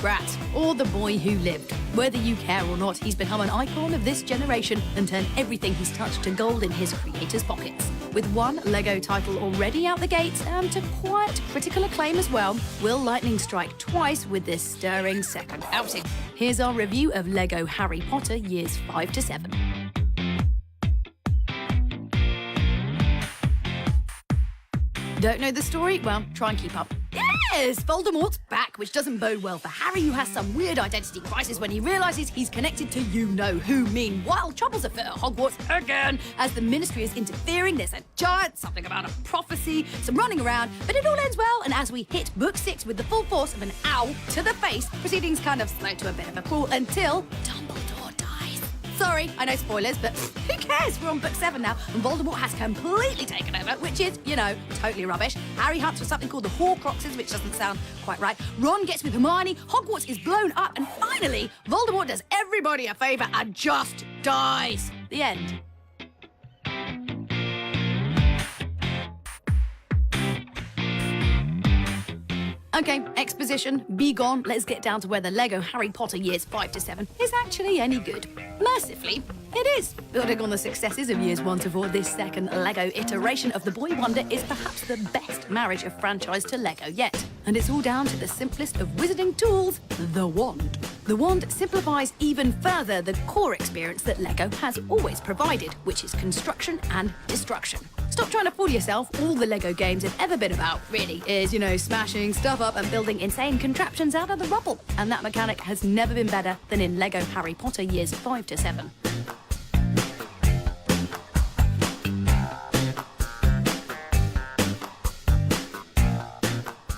brat, or the boy who lived. Whether you care or not, he's become an icon of this generation and turned everything he's touched to gold in his creators' pockets. With one LEGO title already out the gates and to quiet critical acclaim as well, will lightning strike twice with this stirring second outing? Here's our review of LEGO Harry Potter Years 5 to 7. Don't know the story? Well, try and keep up. Yes! Voldemort's back, which doesn't bode well for Harry, who has some weird identity crisis when he realises he's connected to you-know-who. Meanwhile, troubles afoot at Hogwarts again. As the Ministry is interfering, there's a giant, something about a prophecy, some running around, but it all ends well, and as we hit Book 6 with the full force of an owl to the face, proceedings kind of slow to a bit of a crawl until Dumbledore dies. Sorry, I know spoilers, but who cares? We're on Book 7 now, and Voldemort has completely taken over, which is, you know, totally rubbish. Harry hunts for something called the Horcruxes, which doesn't sound quite right. Ron gets with Hermione, Hogwarts is blown up, and finally, Voldemort does everybody a favour and just dies. The end. Okay, exposition, be gone. Let's get down to whether LEGO Harry Potter Years 5 to 7 is actually any good. Mercifully, it is. Building on the successes of Years 1 to 4, this second LEGO iteration of the Boy Wonder is perhaps the best marriage of franchise to LEGO yet. And it's all down to the simplest of wizarding tools, the wand. The wand simplifies even further the core experience that LEGO has always provided, which is construction and destruction. Stop trying to fool yourself. All the LEGO games have ever been about, really, is, you know, smashing stuff up and building insane contraptions out of the rubble. And that mechanic has never been better than in LEGO Harry Potter Years 5 to 7.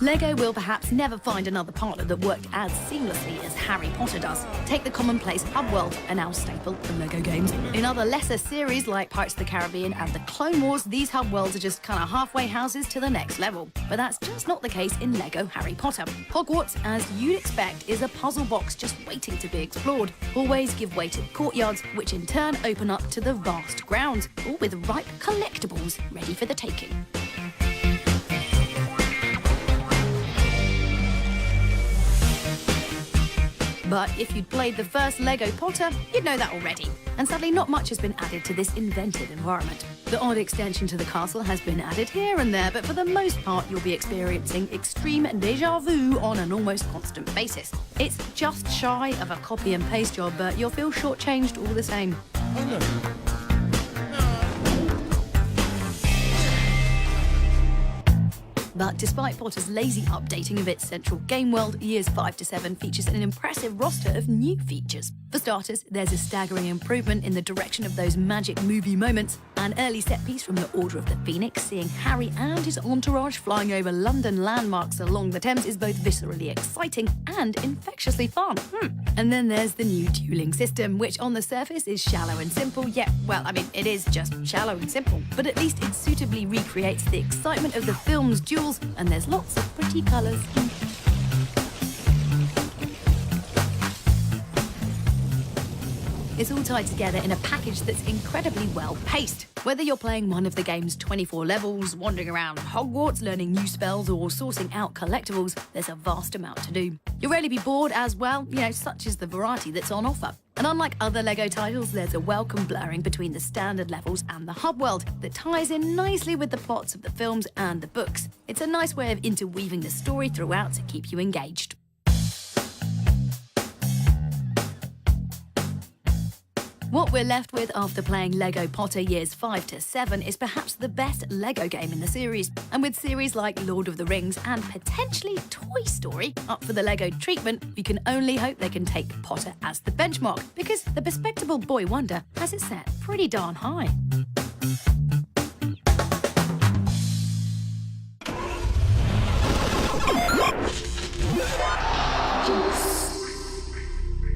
LEGO will perhaps never find another partner that worked as seamlessly as Harry Potter does. Take the commonplace hub world, a now staple of LEGO games. In other lesser series like Pirates of the Caribbean and the Clone Wars, these hub worlds are just kind of halfway houses to the next level. But that's just not the case in LEGO Harry Potter. Hogwarts, as you'd expect, is a puzzle box just waiting to be explored. Always give way to courtyards, which in turn open up to the vast grounds, all with ripe collectibles ready for the taking. But if you'd played the first LEGO Potter, you'd know that already. And sadly, not much has been added to this inventive environment. The odd extension to the castle has been added here and there, but for the most part, you'll be experiencing extreme déjà vu on an almost constant basis. It's just shy of a copy and paste job, but you'll feel shortchanged all the same. Oh, no. But despite Potter's lazy updating of its central game world, Years 5 to 7 features an impressive roster of new features. For starters, there's a staggering improvement in the direction of those magic movie moments. An early set piece from the Order of the Phoenix, seeing Harry and his entourage flying over London landmarks along the Thames, is both viscerally exciting and infectiously fun. And then there's the new dueling system, which on the surface is shallow and simple, yet, well, I mean, it is just shallow and simple. But at least it suitably recreates the excitement of the film's duels, and there's lots of pretty colours. It's all tied together in a package that's incredibly well paced. Whether you're playing one of the game's 24 levels, wandering around Hogwarts, learning new spells, or sourcing out collectibles, there's a vast amount to do. You'll rarely be bored as well, you know, such is the variety that's on offer. And unlike other LEGO titles, there's a welcome blurring between the standard levels and the hub world that ties in nicely with the plots of the films and the books. It's a nice way of interweaving the story throughout to keep you engaged. What we're left with after playing LEGO Potter Years 5 to 7 is perhaps the best LEGO game in the series. And with series like Lord of the Rings and potentially Toy Story up for the LEGO treatment, we can only hope they can take Potter as the benchmark, because the bespectable Boy Wonder has it set pretty darn high.